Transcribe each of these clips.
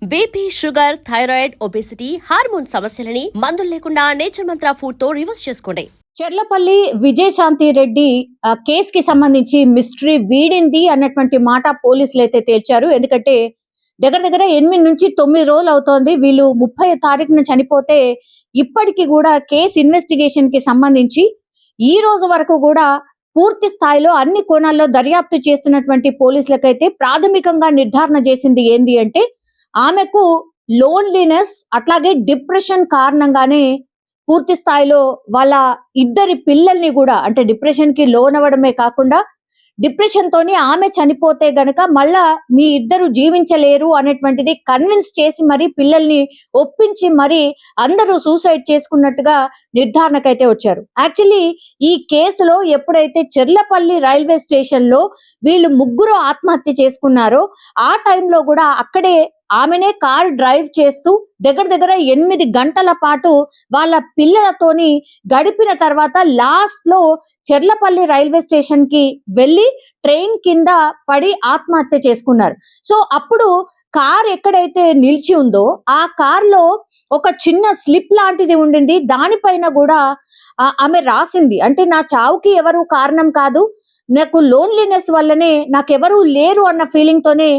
BP, sugar, thyroid, obesity, hormone సమస్యలని మందులు లేకుండా నేచర్ మంత్ర ఫుడ్ తో రివర్స్ చేసుకోండి. చెర్లపల్లి విజయశాంతి రెడ్డి కేసుకి సంబంధించి మిస్టరీ వీడింది అన్నటువంటి మాట పోలీసులు అయితే తేల్చారు. ఎందుకంటే దగ్గర దగ్గర 8 నుంచి 9 రోజులు అవుతోంది. వీళ్ళు 30 తారీఖున చనిపోతే ఇప్పటికీ కూడా కేసు ఇన్వెస్టిగేషన్ కి సంబంధించి ఈ రోజు వరకు కూడా పూర్తి స్థాయిలో అన్ని కోణాల్లో దర్యాప్తు చేస్తున్నటువంటి పోలీసులకైతే ప్రాథమికంగా నిర్ధారణ చేసింది ఏంది అంటే ఆమెకు లోన్లీనెస్ అట్లాగే డిప్రెషన్ కారణంగానే పూర్తి స్థాయిలో వాళ్ళ ఇద్దరి పిల్లల్ని కూడా అంటే డిప్రెషన్ కి లోన్ అవ్వడమే కాకుండా డిప్రెషన్ తోని ఆమె చనిపోతే గనక మళ్ళా మీ ఇద్దరు జీవించలేరు అనేటువంటిది కన్విన్స్ చేసి మరి పిల్లల్ని ఒప్పించి మరి అందరూ సూసైడ్ చేసుకున్నట్టుగా నిర్ధారణకైతే వచ్చారు. యాక్చువల్లీ ఈ కేసులో ఎప్పుడైతే చెర్లపల్లి రైల్వే స్టేషన్ లో వీళ్ళు ముగ్గురు ఆత్మహత్య చేసుకున్నారో ఆ టైంలో కూడా అక్కడే ఆమెనే కార్ డ్రైవ్ చేస్తూ దగ్గర దగ్గర 8 గంటల పాటు వాళ్ళ పిల్లలతోని గడిపిన తర్వాత లాస్ట్ లో చెర్లపల్లి రైల్వే స్టేషన్ కి వెళ్ళి ట్రైన్ కింద పడి ఆత్మహత్య చేసుకున్నారు. సో అప్పుడు కార్ ఎక్కడైతే నిలిచి ఉందో ఆ కార్ లో ఒక చిన్న స్లిప్ లాంటిది ఉండింది. దానిపైన కూడా ఆమె రాసింది, అంటే నా చావుకి ఎవరు కారణం కాదు, నాకు లోన్లీనెస్ వల్లనే నాకెవరూ లేరు అన్న ఫీలింగ్ తోనే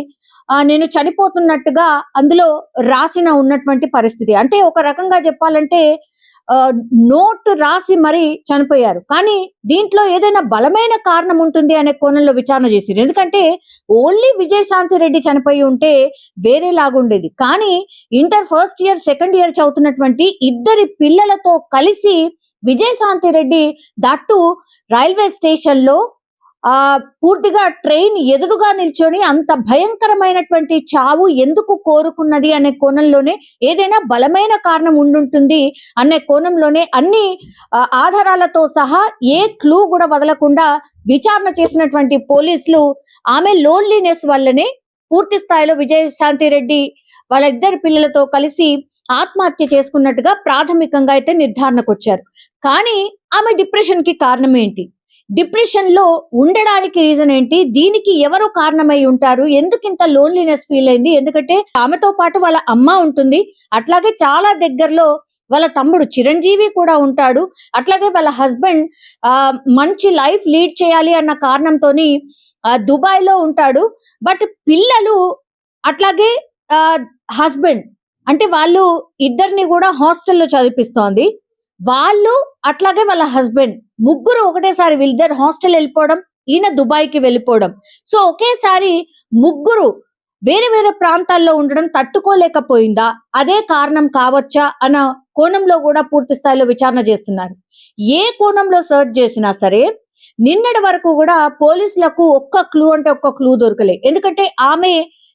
నేను చనిపోతున్నట్టుగా అందులో రాసిన ఉన్నటువంటి పరిస్థితి. అంటే ఒక రకంగా చెప్పాలంటే నోట్ రాసి మరి చనిపోయారు. కానీ దీంట్లో ఏదైనా బలమైన కారణం ఉంటుంది అనే కోణంలో విచారణ చేశారు. ఎందుకంటే ఓన్లీ విజయశాంతి రెడ్డి చనిపోయి ఉంటే వేరేలాగుండేది. కానీ inter first year second year చదువుతున్నటువంటి ఇద్దరి పిల్లలతో కలిసి Vijayashanti Reddy that railway station లో పూర్తిగా ట్రైన్ ఎదురుగా నిల్చొని అంత భయంకరమైనటువంటి చావు ఎందుకు కోరుకున్నది అనే కోణంలోనే ఏదైనా బలమైన కారణం ఉండుంటుంది అనే కోణంలోనే అన్ని ఆధారాలతో సహా ఏ క్లూ కూడా వదలకుండా విచారణ చేసినటువంటి పోలీసులు ఆమె లోన్లీనెస్ వల్లనే పూర్తి స్థాయిలో విజయశాంతి రెడ్డి వాళ్ళ ఇద్దరు పిల్లలతో కలిసి ఆత్మహత్య చేసుకున్నట్టుగా ప్రాథమికంగా అయితే నిర్ధారణకు వచ్చారు. కానీ ఆమె డిప్రెషన్ కి కారణం ఏంటి, డిప్రెషన్ లో ఉండడానికి రీజన్ ఏంటి, దీనికి ఎవరు కారణమై ఉంటారు, ఎందుకు ఇంత లోన్లీనెస్ ఫీల్ అయింది? ఎందుకంటే ఆమెతో పాటు వాళ్ళ అమ్మ ఉంటుంది, అట్లాగే చాలా దగ్గరలో వాళ్ళ తమ్ముడు చిరంజీవి కూడా ఉంటాడు, అట్లాగే వాళ్ళ హస్బెండ్ మంచి లైఫ్ లీడ్ చేయాలి అన్న కారణంతోని దుబాయ్ లో ఉంటాడు. బట్ పిల్లలు అట్లాగే హస్బెండ్ అంటే వాళ్ళు ఇద్దరిని కూడా హాస్టల్లో చదివిస్తోంది. వాళ్ళు అట్లాగే వాళ్ళ హస్బెండ్ ముగ్గురు ఒకటేసారి వీళ్ళిద్దరు హాస్టల్ వెళ్ళిపోవడం, ఈయన దుబాయ్కి వెళ్ళిపోవడం. సో ఒకేసారి ముగ్గురు వేరే వేరే ప్రాంతాల్లో ఉండడం తట్టుకోలేకపోయిందా, అదే కారణం కావచ్చా అన్న కోణంలో కూడా పూర్తి స్థాయిలో విచారణ చేస్తున్నారు. ఏ కోణంలో సర్చ్ చేసినా సరే నిన్నటి వరకు కూడా పోలీసులకు ఒక్క క్లూ అంటే ఒక్క క్లూ దొరకలే. ఎందుకంటే ఆమె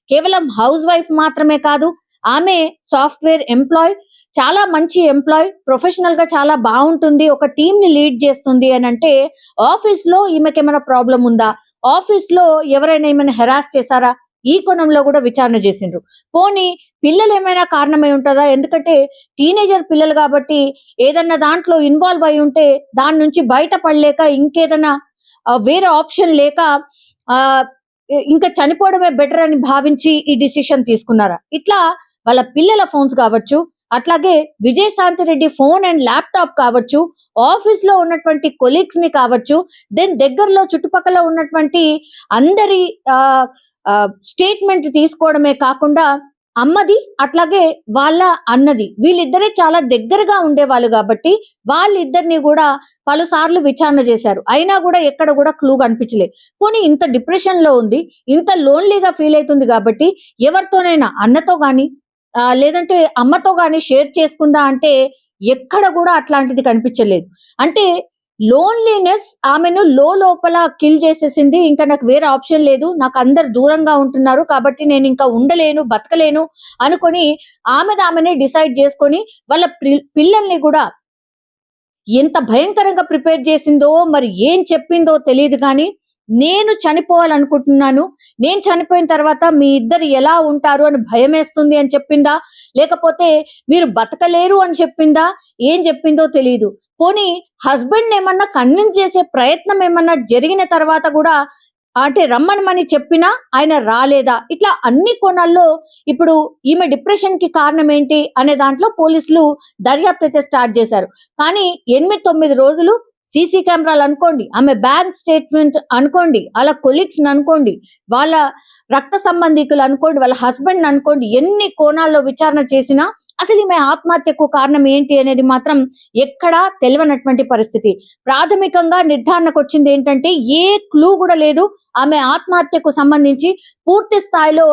కేవలం హౌస్ వైఫ్ మాత్రమే కాదు, ఆమె సాఫ్ట్వేర్ ఎంప్లాయ్, చాలా మంచి ఎంప్లాయ్, ప్రొఫెషనల్ గా చాలా బాగుంటుంది, ఒక టీమ్ ని లీడ్ చేస్తుంది అని అంటే ఆఫీస్ లో ఈమెకి ఏమైనా ప్రాబ్లం ఉందా, ఆఫీస్ లో ఎవరైనా ఏమైనా హెరాస్ చేశారా, ఈ కోణంలో కూడా విచారణ చేసిండ్రు. పోనీ పిల్లలు ఏమైనా కారణమై ఉంటుందా, ఎందుకంటే టీనేజర్ పిల్లలు కాబట్టి ఏదన్నా దాంట్లో ఇన్వాల్వ్ అయి ఉంటే దాని నుంచి బయటపడలేక ఇంకేదైనా వేరే ఆప్షన్ లేక ఇంకా చనిపోవడమే బెటర్ అని భావించి ఈ డిసిషన్ తీసుకున్నారా, ఇట్లా వాళ్ళ పిల్లల ఫోన్స్ కావచ్చు, అట్లాగే Vijayashanti Reddy phone and laptop కావచ్చు, ఆఫీస్ లో ఉన్నటువంటి కొలీగ్స్ ని కావచ్చు, దెన్ దగ్గరలో చుట్టుపక్కల ఉన్నటువంటి అందరి స్టేట్మెంట్ తీసుకోవడమే కాకుండా అమ్మది అట్లాగే వాళ్ళ అన్నది వీళ్ళిద్దరే చాలా దగ్గరగా ఉండేవాళ్ళు కాబట్టి వాళ్ళిద్దరిని కూడా పలుసార్లు విచారణ చేశారు. అయినా కూడా ఎక్కడ కూడా క్లూ కనిపించలే. పోనీ ఇంత డిప్రెషన్ లో ఉంది, ఇంత లోన్లీగా ఫీల్ అవుతుంది కాబట్టి ఎవరితోనైనా అన్నతో గాని లేదంటే అమ్మతో గాని షేర్ చేసుకుందా అంటే ఎక్కడ కూడా అట్లాంటిది కనిపించలేదు. అంటే లోన్లీనెస్ ఆమెను లోపల కిల్ చేసేసింది. ఇంకా నాకు వేరే ఆప్షన్ లేదు, నాకు అందరు దూరంగా ఉంటున్నారు కాబట్టి నేను ఇంకా ఉండలేను, బతకలేను అనుకొని ఆమెనే డిసైడ్ చేసుకొని వాళ్ళ పిల్లల్ని కూడా ఎంత భయంకరంగా ప్రిపేర్ చేసిందో మరి ఏం చెప్పిందో తెలియదు. కానీ నేను చనిపోవాలనుకుంటున్నాను, నేను చనిపోయిన తర్వాత మీ ఇద్దరు ఎలా ఉంటారు అని భయమేస్తుంది అని చెప్పిందా, లేకపోతే మీరు బతకలేరు అని చెప్పిందా, ఏం చెప్పిందో తెలియదు. పోనీ హస్బెండ్ ఏమన్నా కన్విన్స్ చేసే ప్రయత్నం ఏమన్నా జరిగిన తర్వాత కూడా అంటే రమ్మనమని చెప్పినా ఆయన రాలేదా? ఇట్లా అన్ని కోణాల్లో ఇప్పుడు ఈమె డిప్రెషన్‌కి కారణం ఏంటి అనే దాంట్లో పోలీసులు దర్యాప్తు అయితే స్టార్ట్ చేశారు. కానీ 8, 9 రోజులు సీసీ కెమెరాలు అనుకోండి, ఆమె బ్యాంక్ స్టేట్మెంట్ అనుకోండి, వాళ్ళ కొలీగ్స్‌ని అనుకోండి, వాళ్ళ రక్త సంబంధికులు అనుకోండి, వాళ్ళ హస్బెండ్‌ని అనుకోండి, ఎన్ని కోణాల్లో విచారణ చేసినా అసలు ఈమె ఆత్మహత్యకు కారణం ఏంటి అనేది మాత్రం ఎక్కడా తెలవనటువంటి పరిస్థితి. ప్రాథమికంగా నిర్ధారణకు వచ్చింది ఏంటంటే ఏ క్లూ కూడా లేదు. ఆమె ఆత్మహత్యకు సంబంధించి పూర్తి స్థాయిలో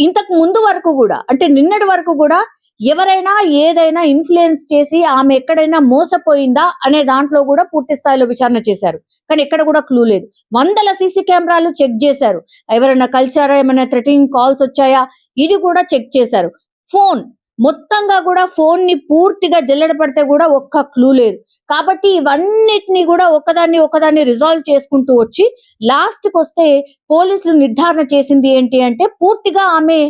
ఇంతకు ముందు వరకు కూడా అంటే నిన్నటి వరకు కూడా ఎవరైనా ఏదైనా ఇన్ఫ్లుయెన్స్ చేసి ఆమె ఎక్కడైనా మోసపోయిందా అనే దాంట్లో కూడా పూర్తి స్థాయిలో విచారణ చేశారు. కానీ ఎక్కడ కూడా క్లూ లేదు. వందల సీసీ కెమెరాలు చెక్ చేశారు. ఎవరైనా కలిసారా, ఏమైనా థ్రెటనింగ్ కాల్స్ వచ్చాయా, ఇది కూడా చెక్ చేశారు. ఫోన్ మొత్తంగా కూడా ఫోన్ ని పూర్తిగా జల్లెడ పడితే కూడా ఒక్క క్లూ లేదు. కాబట్టి ఇవన్నిటిని కూడా ఒకదాన్ని రిజాల్వ్ చేసుకుంటూ వచ్చి లాస్ట్ కి వస్తే పోలీసులు నిర్ధారణ చేసింది ఏంటి అంటే పూర్తిగా ఆమె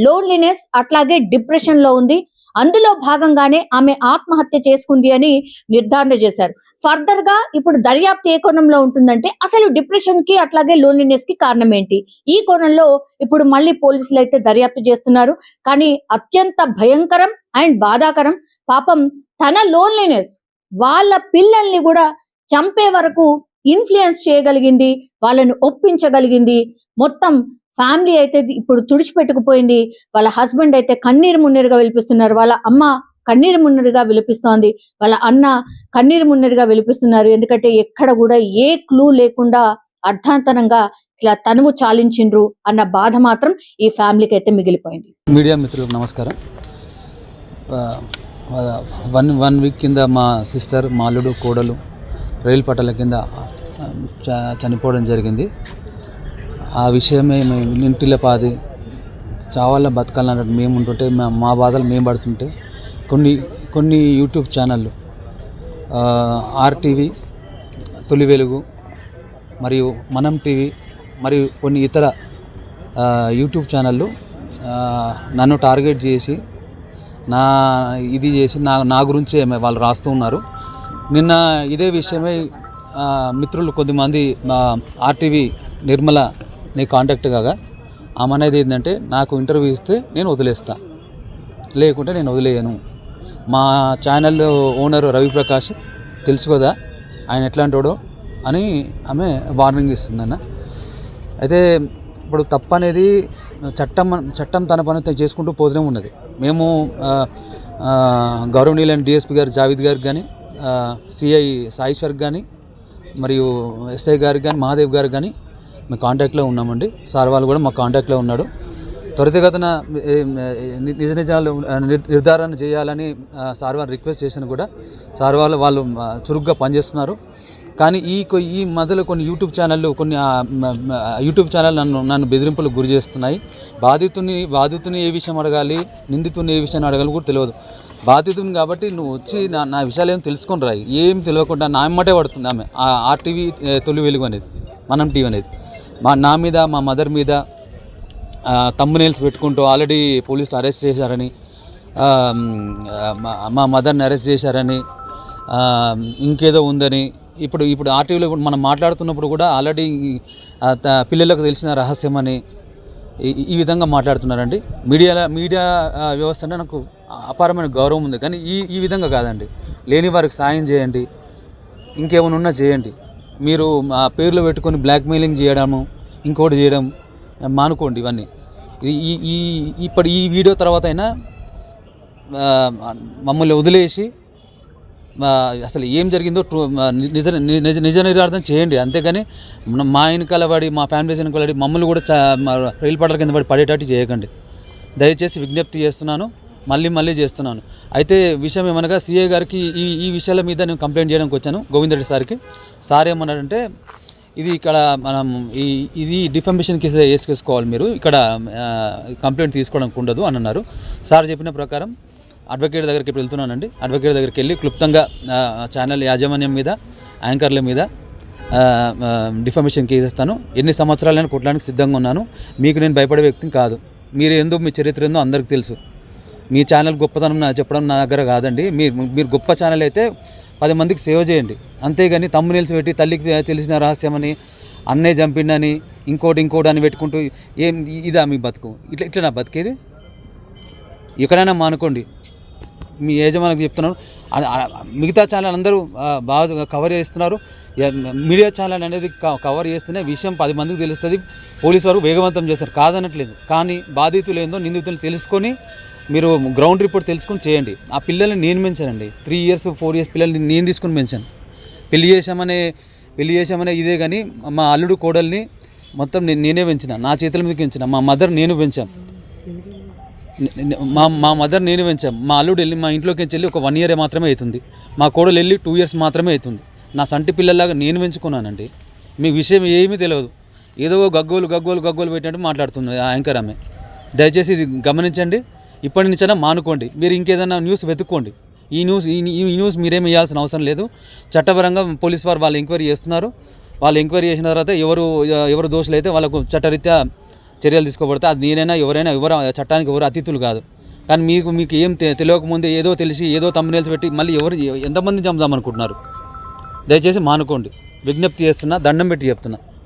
లోన్లీనెస్ అట్లాగే డిప్రెషన్ లో ఉంది. అందులో భాగంగానే ఆమె ఆత్మహత్య చేసుకుంది అని నిర్ధారణ చేశారు. ఫర్దర్ గా ఇప్పుడు దర్యాప్తు ఏ కోణంలో ఉంటుందంటే అసలు డిప్రెషన్ కి అట్లాగే లోన్లీనెస్ కి కారణం ఏంటి, ఈ కోణంలో ఇప్పుడు మళ్ళీ పోలీసులు అయితే దర్యాప్తు చేస్తున్నారు. కానీ అత్యంత భయంకరం అండ్ బాధాకరం, పాపం తన లోన్లీనెస్ వాళ్ళ పిల్లల్ని కూడా చంపే వరకు ఇన్ఫ్లుయెన్స్ చేయగలిగింది, వాళ్ళని ఒప్పించగలిగింది. మొత్తం ఫ్యామిలీ అయితే ఇప్పుడు తుడిచిపెట్టుకుపోయింది. వాళ్ళ హస్బెండ్ అయితే కన్నీరు మున్నీరుగా విలిపిస్తున్నారు, వాళ్ళ అమ్మ కన్నీరు మున్నీరుగా విలిపిస్తోంది, వాళ్ళ అన్న కన్నీరు మున్నీరుగా విలిపిస్తున్నారు. ఎందుకంటే ఎక్కడ కూడా ఏ క్లూ లేకుండా అర్ధాంతరంగా ఇట్లా తనువు చాలించిండ్రు అన్న బాధ మాత్రం ఈ ఫ్యామిలీకి అయితే మిగిలిపోయింది. మీడియా మిత్రులకు నమస్కారం. వన్ వీక్ కింద మా సిస్టర్, మా అల్లుడు, కోడలు రైలు పట్టాల కింద చనిపోవడం జరిగింది. ఆ విషయమే మేము ఇంటిలో పాది చావాల బతకాలన్నట్టు మేము ఉంటుంటే మా బాధలు మేము పడుతుంటే కొన్ని యూట్యూబ్ ఛానళ్ళు ఆర్టీవీ, తొలి వెలుగు మరియు మనం టీవీ మరియు కొన్ని ఇతర యూట్యూబ్ ఛానళ్ళు నన్ను టార్గెట్ చేసి నా గురించే వాళ్ళు రాస్తూ ఉన్నారు. నిన్న ఇదే విషయమై మిత్రులు కొద్దిమంది ఆర్టీవీ నిర్మల నీ కాంటాక్ట్ కాగా ఆమె అనేది ఏంటంటే నాకు ఇంటర్వ్యూ ఇస్తే నేను వదిలేస్తా, లేకుంటే నేను వదిలేయను. మా ఛానల్ ఓనరు రవిప్రకాష్ తెలుసు కదా ఆయన ఎట్లాంటోడో అని ఆమె వార్నింగ్ ఇస్తుందన్న. అయితే ఇప్పుడు తప్పనేది చట్టం తన పని చేసుకుంటూ పోతూనే ఉన్నది. మేము గౌరవనీయులైన డిఎస్పీ గారు జావేద్ గారికి కానీ, సిఐ సాయిశ్వర్కి కానీ, మరియు ఎస్ఐ గారికి కానీ, మహాదేవ్ గారికి కానీ మేము కాంటాక్ట్లో ఉన్నామండి. సార్ వాళ్ళు కూడా మా కాంటాక్ట్లో ఉన్నాడు. త్వరితగతిన నిజాలు నిర్ధారణ చేయాలని సార్ వాళ్ళు రిక్వెస్ట్ చేసిన కూడా సార్ వాళ్ళు చురుగ్గా పనిచేస్తున్నారు. కానీ ఈ మధ్యలో కొన్ని యూట్యూబ్ ఛానల్ నన్ను బెదిరింపులకు గురి చేస్తున్నాయి. బాధితుని ఏ విషయం అడగాలి, నిందితుని ఏ విషయాన్ని అడగాలి కూడా తెలియదు. బాధితుని కాబట్టి నువ్వు వచ్చి నా విషయాలు ఏం తెలుసుకొని రాయి, ఏం తెలియకుండా నా ఎమ్మటే పడుతుంది ఆమె. ఆర్టీవీ తొలి వెలుగు అనేది, మనం టీవీ అనేది నా మీద, మా మదర్ మీద థంబ్నెయిల్స్ పెట్టుకుంటూ ఆల్రెడీ పోలీసులు అరెస్ట్ చేశారని, మా మదర్ని అరెస్ట్ చేశారని, ఇంకేదో ఉందని, ఇప్పుడు ఆర్టీవీలో మనం మాట్లాడుతున్నప్పుడు కూడా ఆల్రెడీ పిల్లలకు తెలిసిన రహస్యమని ఈ విధంగా మాట్లాడుతున్నారండి. మీడియా వ్యవస్థ అంటే నాకు అపారమైన గౌరవం ఉంది. కానీ ఈ విధంగా కాదండి. లేని వారికి సాయం చేయండి, ఇంకేమైనా ఉన్నా చేయండి. మీరు పేర్లు పెట్టుకొని బ్లాక్మెయిలింగ్ చేయడము, ఇంకోటి చేయడం మానుకోండి. ఇవన్నీ ఇప్పుడు ఈ వీడియో తర్వాత అయినా మమ్మల్ని వదిలేసి అసలు ఏం జరిగిందో నిజ నిర్ధారణ చేయండి. అంతేగాని మా వెనకాల పడి, మా ఫ్యామిలీస్ వెనకాల పడి మమ్మల్ని కూడా రైలు పట్టాల కింద పడి పడేటట్టు చేయకండి. దయచేసి విజ్ఞప్తి చేస్తున్నాను, మళ్ళీ చేస్తున్నాను. అయితే విషయం ఏమనగా సిఐ గారికి ఈ విషయాల మీద నేను కంప్లైంట్ చేయడానికి వచ్చాను, గోవిందరెడ్డి సార్కి. సార్ ఏమన్నారంటే ఇది ఇక్కడ మనం ఇది డిఫమేషన్ కేసు వేసుకోవాలి, మీరు ఇక్కడ కంప్లైంట్ తీసుకోవడానికి ఉండదు అని అన్నారు. సార్ చెప్పిన ప్రకారం అడ్వకేట్ దగ్గరికి ఇప్పుడు వెళ్తున్నానండి. అడ్వకేట్ దగ్గరికి వెళ్ళి క్లుప్తంగా ఛానల్ యాజమాన్యం మీద, యాంకర్ల మీద డిఫమేషన్ కేసు ఇస్తాను. ఎన్ని సంవత్సరాలైనా కొట్టడానికి సిద్ధంగా ఉన్నాను. మీకు నేను భయపడే వ్యక్తిని కాదు. మీరు ఏందో, మీ చరిత్ర ఏందో అందరికీ తెలుసు. మీ ఛానల్ గొప్పతనం చెప్పడం నా దగ్గర కాదండి. మీరు గొప్ప ఛానల్ అయితే 10 మందికి సేవ చేయండి. అంతేగాని థంబ్నెయిల్స్ పెట్టి తల్లికి తెలిసిన రహస్యమని అన్నే చంపిండని ఇంకోటి అని పెట్టుకుంటూ ఏం ఇదా మీ బతుకు? ఇట్లా నా బతికేది? ఎక్కడైనా మానుకోండి. మీ యజమానికి చెప్తున్నాను. మిగతా ఛానల్ అందరూ బాగా కవర్ చేస్తున్నారు. మీడియా ఛానల్ అనేది కవర్ చేస్తేనే విషయం 10 మందికి తెలుస్తుంది. పోలీసు వారు వేగవంతం చేస్తారు, కాదనట్లేదు. కానీ బాధితులు ఏందో నిందితులు తెలుసుకొని మీరు గ్రౌండ్ రిపోర్ట్ తెలుసుకొని చేయండి. ఆ పిల్లల్ని నేను పెంచానండి. 3 years 4 years పిల్లల్ని నేను తీసుకొని పెంచాను. పెళ్లి చేసామనే ఇదే కానీ మా అల్లుడు కోడల్ని మొత్తం నేనే పెంచిన, నా చేతుల మీదకి పెంచిన. మా మదర్ నేను పెంచాం, మా మదర్ నేను పెంచాం. మా అల్లుడు వెళ్ళి మా ఇంట్లోకి వెళ్ళి ఒక 1 year మాత్రమే అవుతుంది. మా కోడలు వెళ్ళి 2 years మాత్రమే అవుతుంది. నా సంటి పిల్లల్లాగా నేను పెంచుకున్నానండి. మీ విషయం ఏమీ తెలియదు. ఏదో గగ్గోలు పెట్టినట్టు మాట్లాడుతుంది ఆ యాంకర్ ఆమె. దయచేసి ఇది గమనించండి. ఇప్పటి నుంచైనా మానుకోండి. మీరు ఇంకేదైనా న్యూస్ వెతుక్కోండి. ఈ న్యూస్ మీరేమి ఇవ్వాల్సిన అవసరం లేదు. చట్టపరంగా పోలీసు వారు వాళ్ళు ఎంక్వైరీ చేస్తున్నారు. వాళ్ళు ఎంక్వైరీ చేసిన తర్వాత ఎవరు దోషులు అయితే వాళ్ళకు చట్టరీత్యా చర్యలు తీసుకోబడతాయి. అది నేనైనా ఎవరైనా ఎవరు చట్టానికి ఎవరు అతిథులు కాదు. కానీ మీకు ఏం తెలియకముందే ఏదో తెలిసి ఏదో తమ్మునేల్స్ పెట్టి మళ్ళీ ఎంతమంది చంపుదామనుకుంటున్నారు? దయచేసి మానుకోండి. విజ్ఞప్తి చేస్తున్నా, దండం పెట్టి చెప్తున్నా.